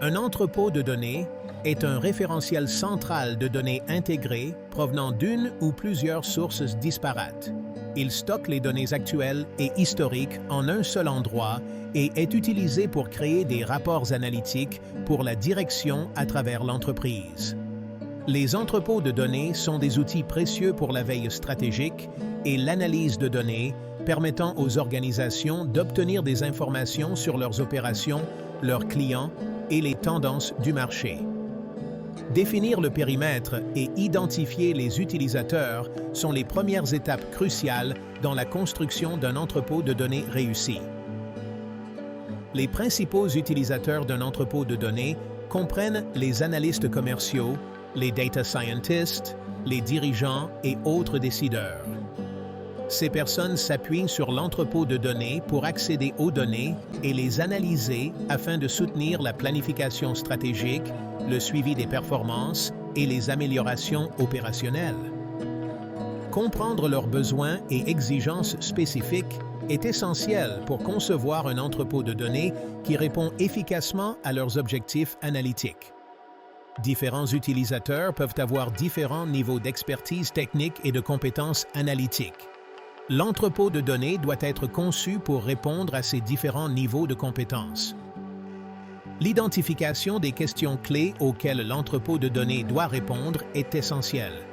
Un entrepôt de données est un référentiel central de données intégrées provenant d'une ou plusieurs sources disparates. Il stocke les données actuelles et historiques en un seul endroit et est utilisé pour créer des rapports analytiques pour la direction à travers l'entreprise. Les entrepôts de données sont des outils précieux pour la veille stratégique et l'analyse de données, permettant aux organisations d'obtenir des informations sur leurs opérations, leurs clients et les tendances du marché. Définir le périmètre et identifier les utilisateurs sont les premières étapes cruciales dans la construction d'un entrepôt de données réussi. Les principaux utilisateurs d'un entrepôt de données comprennent les analystes commerciaux, les data scientists, les dirigeants et autres décideurs. Ces personnes s'appuient sur l'entrepôt de données pour accéder aux données et les analyser afin de soutenir la planification stratégique, le suivi des performances et les améliorations opérationnelles. Comprendre leurs besoins et exigences spécifiques est essentiel pour concevoir un entrepôt de données qui répond efficacement à leurs objectifs analytiques. Différents utilisateurs peuvent avoir différents niveaux d'expertise technique et de compétences analytiques. L'entrepôt de données doit être conçu pour répondre à ces différents niveaux de compétences. L'identification des questions clés auxquelles l'entrepôt de données doit répondre est essentielle.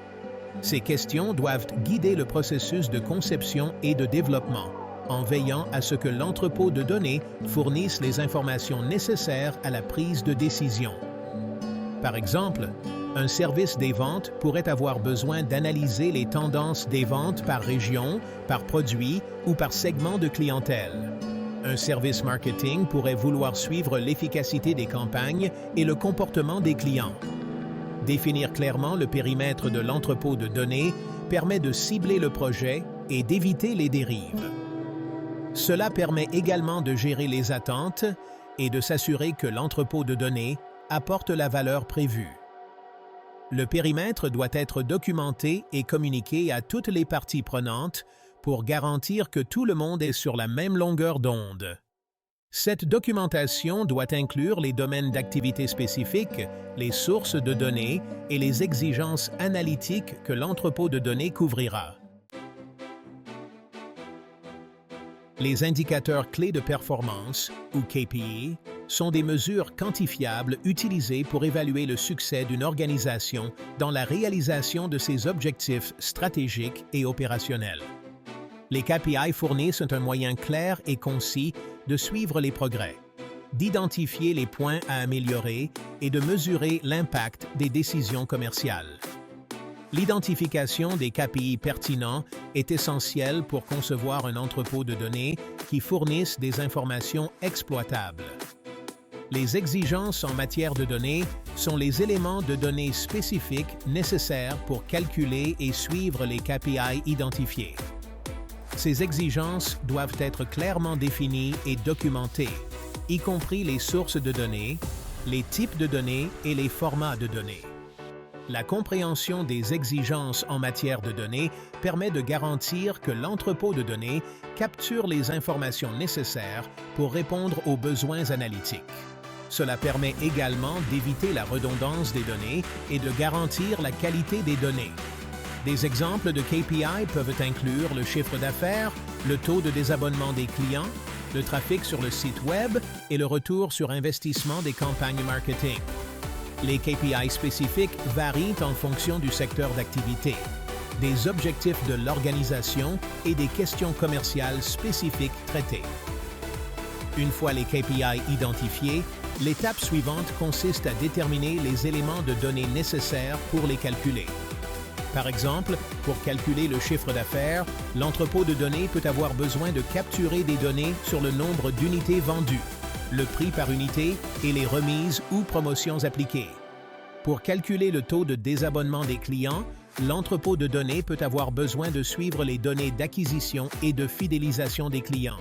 Ces questions doivent guider le processus de conception et de développement, en veillant à ce que l'entrepôt de données fournisse les informations nécessaires à la prise de décision. Par exemple, un service des ventes pourrait avoir besoin d'analyser les tendances des ventes par région, par produit ou par segment de clientèle. Un service marketing pourrait vouloir suivre l'efficacité des campagnes et le comportement des clients. Définir clairement le périmètre de l'entrepôt de données permet de cibler le projet et d'éviter les dérives. Cela permet également de gérer les attentes et de s'assurer que l'entrepôt de données apporte la valeur prévue. Le périmètre doit être documenté et communiqué à toutes les parties prenantes pour garantir que tout le monde est sur la même longueur d'onde. Cette documentation doit inclure les domaines d'activité spécifiques, les sources de données et les exigences analytiques que l'entrepôt de données couvrira. Les indicateurs clés de performance, ou KPI, sont des mesures quantifiables utilisées pour évaluer le succès d'une organisation dans la réalisation de ses objectifs stratégiques et opérationnels. Les KPI fournissent un moyen clair et concis de suivre les progrès, d'identifier les points à améliorer et de mesurer l'impact des décisions commerciales. L'identification des KPI pertinents est essentielle pour concevoir un entrepôt de données qui fournisse des informations exploitables. Les exigences en matière de données sont les éléments de données spécifiques nécessaires pour calculer et suivre les KPI identifiés. Ces exigences doivent être clairement définies et documentées, y compris les sources de données, les types de données et les formats de données. La compréhension des exigences en matière de données permet de garantir que l'entrepôt de données capture les informations nécessaires pour répondre aux besoins analytiques. Cela permet également d'éviter la redondance des données et de garantir la qualité des données. Des exemples de KPI peuvent inclure le chiffre d'affaires, le taux de désabonnement des clients, le trafic sur le site Web et le retour sur investissement des campagnes marketing. Les KPI spécifiques varient en fonction du secteur d'activité, des objectifs de l'organisation et des questions commerciales spécifiques traitées. Une fois les KPI identifiés, l'étape suivante consiste à déterminer les éléments de données nécessaires pour les calculer. Par exemple, pour calculer le chiffre d'affaires, l'entrepôt de données peut avoir besoin de capturer des données sur le nombre d'unités vendues, le prix par unité et les remises ou promotions appliquées. Pour calculer le taux de désabonnement des clients, l'entrepôt de données peut avoir besoin de suivre les données d'acquisition et de fidélisation des clients.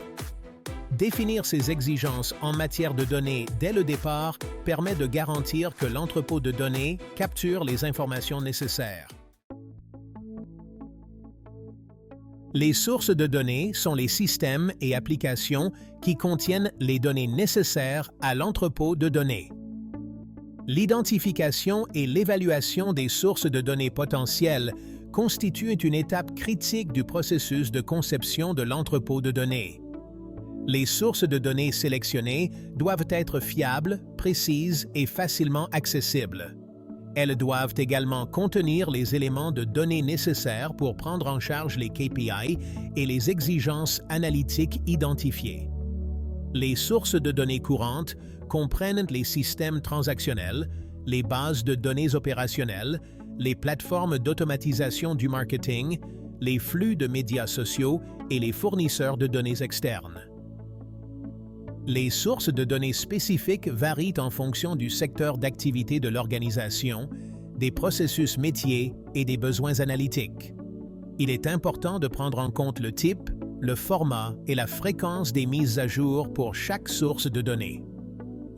Définir ces exigences en matière de données dès le départ permet de garantir que l'entrepôt de données capture les informations nécessaires. Les sources de données sont les systèmes et applications qui contiennent les données nécessaires à l'entrepôt de données. L'identification et l'évaluation des sources de données potentielles constituent une étape critique du processus de conception de l'entrepôt de données. Les sources de données sélectionnées doivent être fiables, précises et facilement accessibles. Elles doivent également contenir les éléments de données nécessaires pour prendre en charge les KPI et les exigences analytiques identifiées. Les sources de données courantes comprennent les systèmes transactionnels, les bases de données opérationnelles, les plateformes d'automatisation du marketing, les flux de médias sociaux et les fournisseurs de données externes. Les sources de données spécifiques varient en fonction du secteur d'activité de l'organisation, des processus métiers et des besoins analytiques. Il est important de prendre en compte le type, le format et la fréquence des mises à jour pour chaque source de données.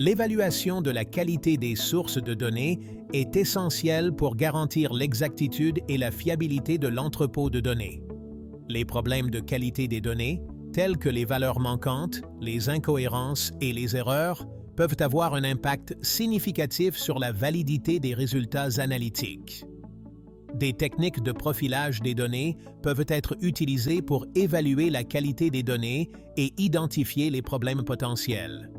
L'évaluation de la qualité des sources de données est essentielle pour garantir l'exactitude et la fiabilité de l'entrepôt de données. Les problèmes de qualité des données, tels que les valeurs manquantes, les incohérences et les erreurs, peuvent avoir un impact significatif sur la validité des résultats analytiques. Des techniques de profilage des données peuvent être utilisées pour évaluer la qualité des données et identifier les problèmes potentiels.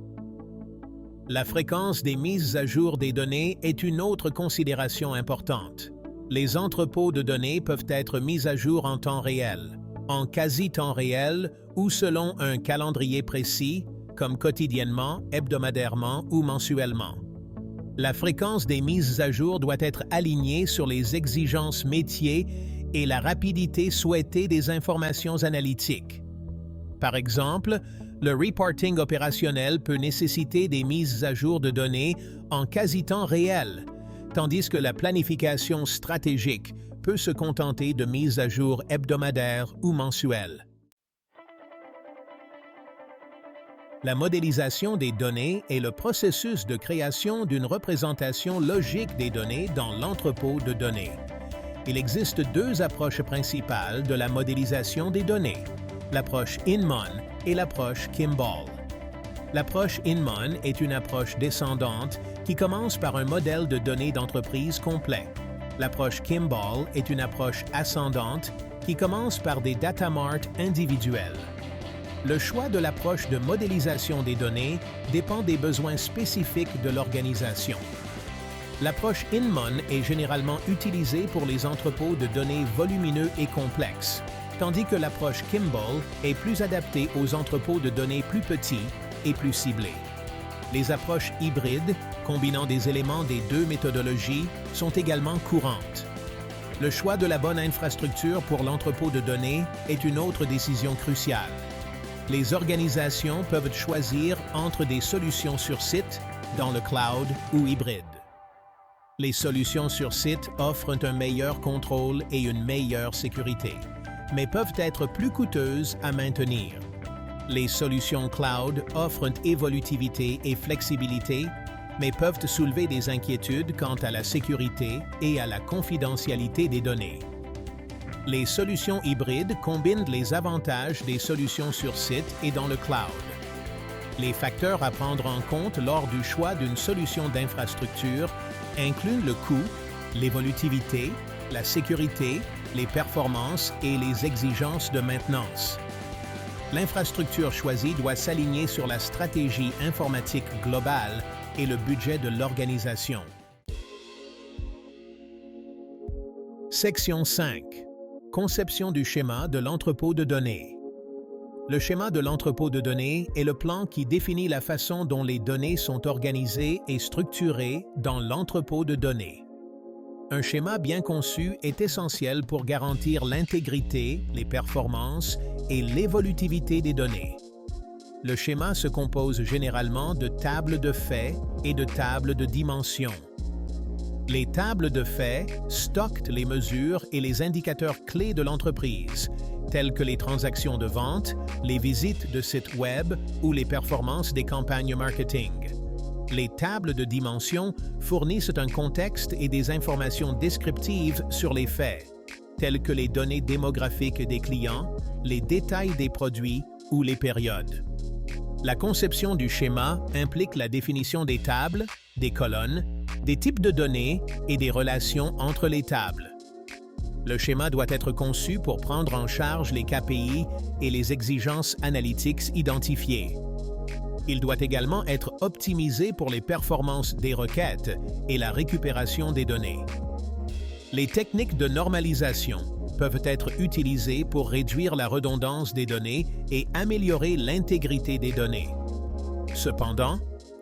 La fréquence des mises à jour des données est une autre considération importante. Les entrepôts de données peuvent être mis à jour en temps réel, en quasi-temps réel ou selon un calendrier précis, comme quotidiennement, hebdomadairement ou mensuellement. La fréquence des mises à jour doit être alignée sur les exigences métiers et la rapidité souhaitée des informations analytiques. Par exemple, le reporting opérationnel peut nécessiter des mises à jour de données en quasi-temps réel, tandis que la planification stratégique peut se contenter de mises à jour hebdomadaires ou mensuelles. La modélisation des données est le processus de création d'une représentation logique des données dans l'entrepôt de données. Il existe deux approches principales de la modélisation des données, l'approche Inmon et l'approche Kimball. L'approche Inmon est une approche descendante qui commence par un modèle de données d'entreprise complet. L'approche Kimball est une approche ascendante qui commence par des data marts individuels. Le choix de l'approche de modélisation des données dépend des besoins spécifiques de l'organisation. L'approche Inmon est généralement utilisée pour les entrepôts de données volumineux et complexes, tandis que l'approche Kimball est plus adaptée aux entrepôts de données plus petits et plus ciblés. Les approches hybrides, combinant des éléments des deux méthodologies, sont également courantes. Le choix de la bonne infrastructure pour l'entrepôt de données est une autre décision cruciale. Les organisations peuvent choisir entre des solutions sur site, dans le cloud ou hybrides. Les solutions sur site offrent un meilleur contrôle et une meilleure sécurité, mais peuvent être plus coûteuses à maintenir. Les solutions cloud offrent une évolutivité et flexibilité, mais peuvent soulever des inquiétudes quant à la sécurité et à la confidentialité des données. Les solutions hybrides combinent les avantages des solutions sur site et dans le cloud. Les facteurs à prendre en compte lors du choix d'une solution d'infrastructure incluent le coût, l'évolutivité, la sécurité, les performances et les exigences de maintenance. L'infrastructure choisie doit s'aligner sur la stratégie informatique globale et le budget de l'organisation. Section 5. Conception du schéma de l'entrepôt de données. Le schéma de l'entrepôt de données est le plan qui définit la façon dont les données sont organisées et structurées dans l'entrepôt de données. Un schéma bien conçu est essentiel pour garantir l'intégrité, les performances et l'évolutivité des données. Le schéma se compose généralement de tables de faits et de tables de dimensions. Les tables de faits stockent les mesures et les indicateurs clés de l'entreprise, tels que les transactions de vente, les visites de sites web ou les performances des campagnes marketing. Les tables de dimensions fournissent un contexte et des informations descriptives sur les faits, tels que les données démographiques des clients, les détails des produits ou les périodes. La conception du schéma implique la définition des tables, des colonnes, des types de données et des relations entre les tables. Le schéma doit être conçu pour prendre en charge les KPI et les exigences analytiques identifiées. Il doit également être optimisé pour les performances des requêtes et la récupération des données. Les techniques de normalisation peuvent être utilisées pour réduire la redondance des données et améliorer l'intégrité des données. Cependant,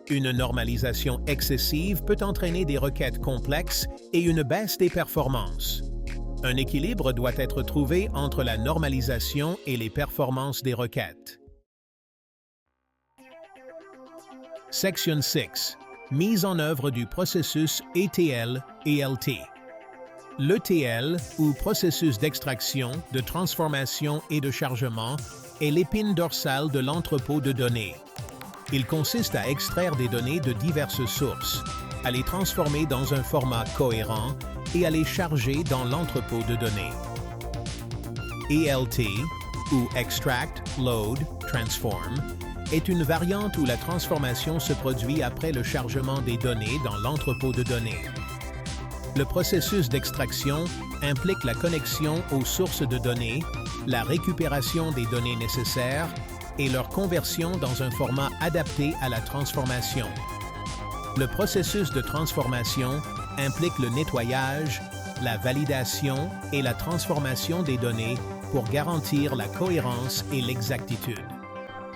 une normalisation excessive peut entraîner des requêtes complexes et une baisse des performances. Un équilibre doit être trouvé entre la normalisation et les performances des requêtes. Section 6. Mise en œuvre du processus ETL/ELT. L'ETL, ou processus d'extraction, de transformation et de chargement, est l'épine dorsale de l'entrepôt de données. Il consiste à extraire des données de diverses sources, à les transformer dans un format cohérent et à les charger dans l'entrepôt de données. ELT, ou Extract, Load, Transform, est une variante où la transformation se produit après le chargement des données dans l'entrepôt de données. Le processus d'extraction implique la connexion aux sources de données, la récupération des données nécessaires et leur conversion dans un format adapté à la transformation. Le processus de transformation implique le nettoyage, la validation et la transformation des données pour garantir la cohérence et l'exactitude.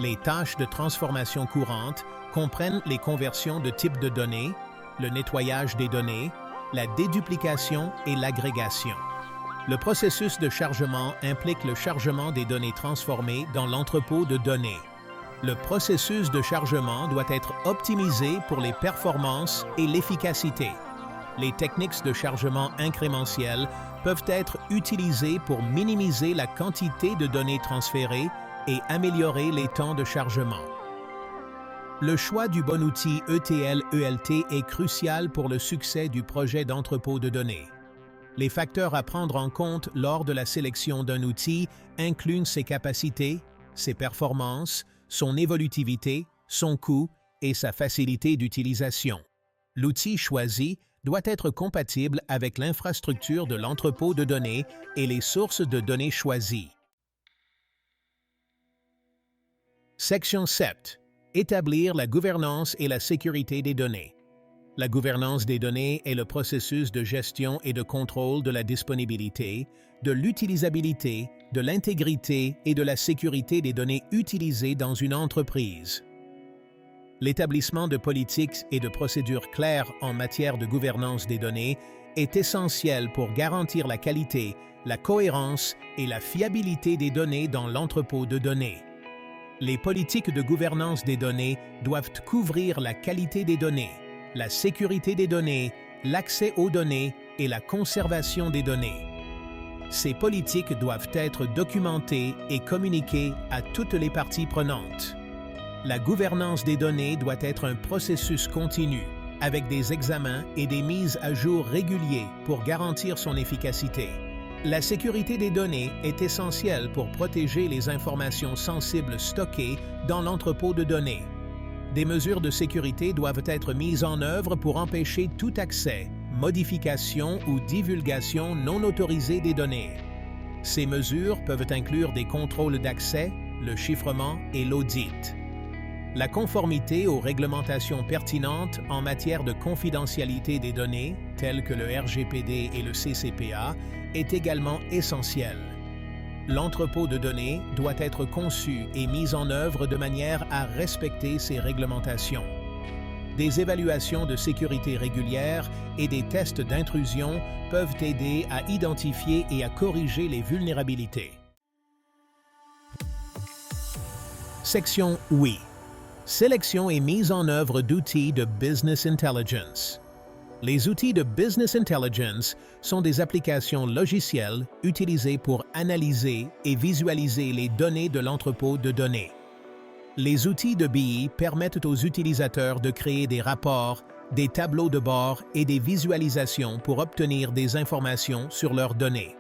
Les tâches de transformation courantes comprennent les conversions de types de données, le nettoyage des données, la déduplication et l'agrégation. Le processus de chargement implique le chargement des données transformées dans l'entrepôt de données. Le processus de chargement doit être optimisé pour les performances et l'efficacité. Les techniques de chargement incrémentiel peuvent être utilisées pour minimiser la quantité de données transférées et améliorer les temps de chargement. Le choix du bon outil ETL/ELT est crucial pour le succès du projet d'entrepôt de données. Les facteurs à prendre en compte lors de la sélection d'un outil incluent ses capacités, ses performances, son évolutivité, son coût et sa facilité d'utilisation. L'outil choisi doit être compatible avec l'infrastructure de l'entrepôt de données et les sources de données choisies. Section 7. Établir la gouvernance et la sécurité des données. La gouvernance des données est le processus de gestion et de contrôle de la disponibilité, de l'utilisabilité, de l'intégrité et de la sécurité des données utilisées dans une entreprise. L'établissement de politiques et de procédures claires en matière de gouvernance des données est essentiel pour garantir la qualité, la cohérence et la fiabilité des données dans l'entrepôt de données. Les politiques de gouvernance des données doivent couvrir la qualité des données, la sécurité des données, l'accès aux données et la conservation des données. Ces politiques doivent être documentées et communiquées à toutes les parties prenantes. La gouvernance des données doit être un processus continu, avec des examens et des mises à jour réguliers pour garantir son efficacité. La sécurité des données est essentielle pour protéger les informations sensibles stockées dans l'entrepôt de données. Des mesures de sécurité doivent être mises en œuvre pour empêcher tout accès, modification ou divulgation non autorisée des données. Ces mesures peuvent inclure des contrôles d'accès, le chiffrement et l'audit. La conformité aux réglementations pertinentes en matière de confidentialité des données, telles que le RGPD et le CCPA, est également essentielle. L'entrepôt de données doit être conçu et mis en œuvre de manière à respecter ces réglementations. Des évaluations de sécurité régulières et des tests d'intrusion peuvent aider à identifier et à corriger les vulnérabilités. Section Oui. Sélection et mise en œuvre d'outils de Business Intelligence. Les outils de Business Intelligence sont des applications logicielles utilisées pour analyser et visualiser les données de l'entrepôt de données. Les outils de BI permettent aux utilisateurs de créer des rapports, des tableaux de bord et des visualisations pour obtenir des informations sur leurs données.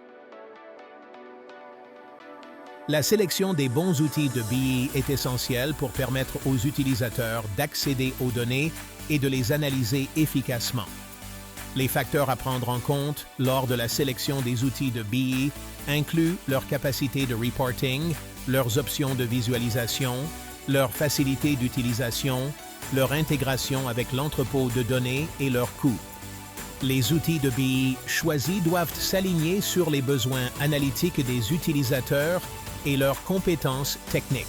La sélection des bons outils de BI est essentielle pour permettre aux utilisateurs d'accéder aux données et de les analyser efficacement. Les facteurs à prendre en compte lors de la sélection des outils de BE incluent leur capacité de reporting, leurs options de visualisation, leur facilité d'utilisation, leur intégration avec l'entrepôt de données et leur coût. Les outils de BE choisis doivent s'aligner sur les besoins analytiques des utilisateurs et leurs compétences techniques.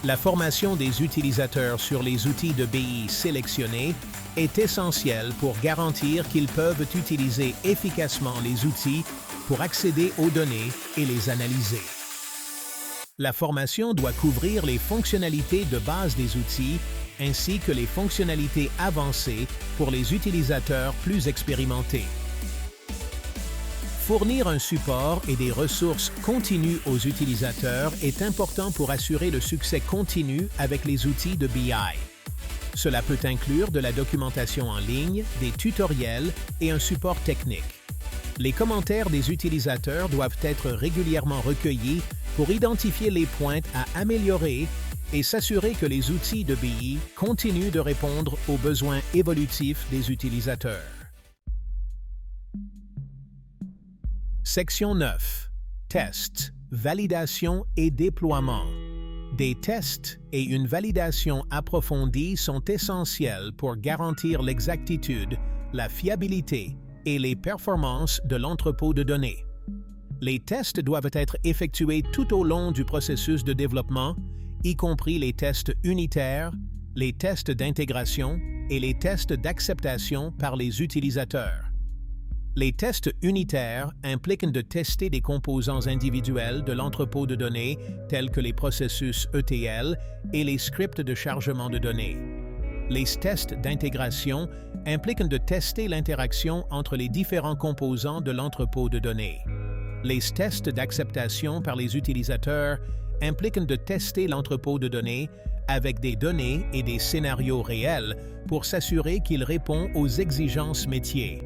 La formation des utilisateurs sur les outils de BE sélectionnés est essentielle pour garantir qu'ils peuvent utiliser efficacement les outils pour accéder aux données et les analyser. La formation doit couvrir les fonctionnalités de base des outils ainsi que les fonctionnalités avancées pour les utilisateurs plus expérimentés. Fournir un support et des ressources continues aux utilisateurs est important pour assurer le succès continu avec les outils de BI. Cela peut inclure de la documentation en ligne, des tutoriels et un support technique. Les commentaires des utilisateurs doivent être régulièrement recueillis pour identifier les points à améliorer et s'assurer que les outils de BI continuent de répondre aux besoins évolutifs des utilisateurs. Section 9. Tests, validation et déploiement. Des tests et une validation approfondie sont essentiels pour garantir l'exactitude, la fiabilité et les performances de l'entrepôt de données. Les tests doivent être effectués tout au long du processus de développement, y compris les tests unitaires, les tests d'intégration et les tests d'acceptation par les utilisateurs. Les tests unitaires impliquent de tester des composants individuels de l'entrepôt de données tels que les processus ETL et les scripts de chargement de données. Les tests d'intégration impliquent de tester l'interaction entre les différents composants de l'entrepôt de données. Les tests d'acceptation par les utilisateurs impliquent de tester l'entrepôt de données avec des données et des scénarios réels pour s'assurer qu'il répond aux exigences métiers.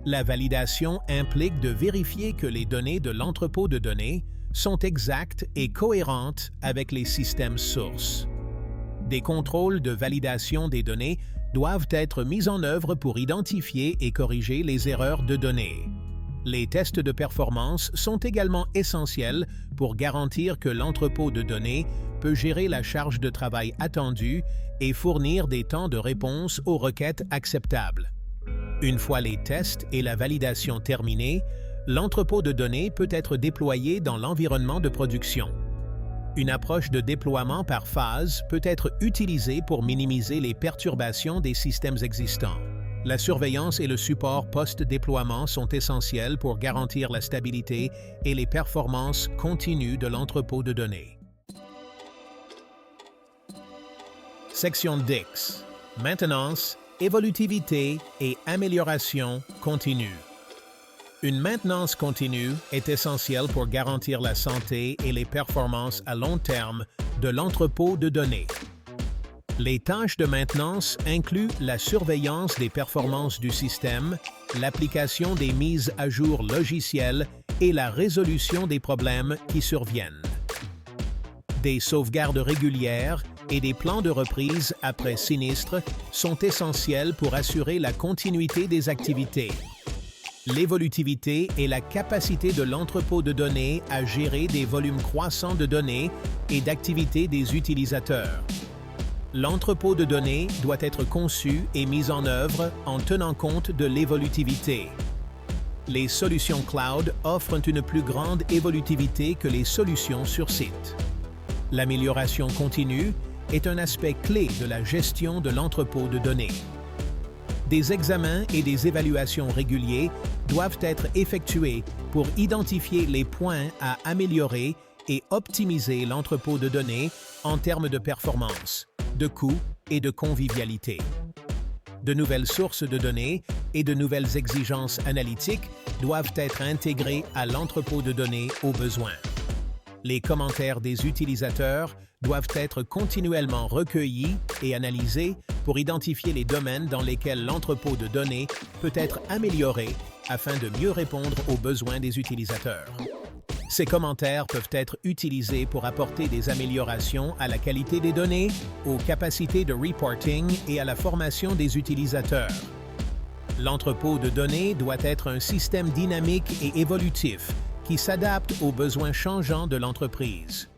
La validation implique de vérifier que les données de l'entrepôt de données sont exactes et cohérentes avec les systèmes sources. Des contrôles de validation des données doivent être mis en œuvre pour identifier et corriger les erreurs de données. Les tests de performance sont également essentiels pour garantir que l'entrepôt de données peut gérer la charge de travail attendue et fournir des temps de réponse aux requêtes acceptables. Une fois les tests et la validation terminés, l'entrepôt de données peut être déployé dans l'environnement de production. Une approche de déploiement par phase peut être utilisée pour minimiser les perturbations des systèmes existants. La surveillance et le support post-déploiement sont essentiels pour garantir la stabilité et les performances continues de l'entrepôt de données. Section X. Maintenance, évolutivité et amélioration continue. Une maintenance continue est essentielle pour garantir la santé et les performances à long terme de l'entrepôt de données. Les tâches de maintenance incluent la surveillance des performances du système, l'application des mises à jour logicielles et la résolution des problèmes qui surviennent. Des sauvegardes régulières et des plans de reprise après sinistre sont essentiels pour assurer la continuité des activités. L'évolutivité est la capacité de l'entrepôt de données à gérer des volumes croissants de données et d'activités des utilisateurs. L'entrepôt de données doit être conçu et mis en œuvre en tenant compte de l'évolutivité. Les solutions cloud offrent une plus grande évolutivité que les solutions sur site. L'amélioration continue est un aspect clé de la gestion de l'entrepôt de données. Des examens et des évaluations réguliers doivent être effectués pour identifier les points à améliorer et optimiser l'entrepôt de données en termes de performance, de coût et de convivialité. De nouvelles sources de données et de nouvelles exigences analytiques doivent être intégrées à l'entrepôt de données au besoin. Les commentaires des utilisateurs doivent être continuellement recueillis et analysés pour identifier les domaines dans lesquels l'entrepôt de données peut être amélioré afin de mieux répondre aux besoins des utilisateurs. Ces commentaires peuvent être utilisés pour apporter des améliorations à la qualité des données, aux capacités de reporting et à la formation des utilisateurs. L'entrepôt de données doit être un système dynamique et évolutif qui s'adapte aux besoins changeants de l'entreprise.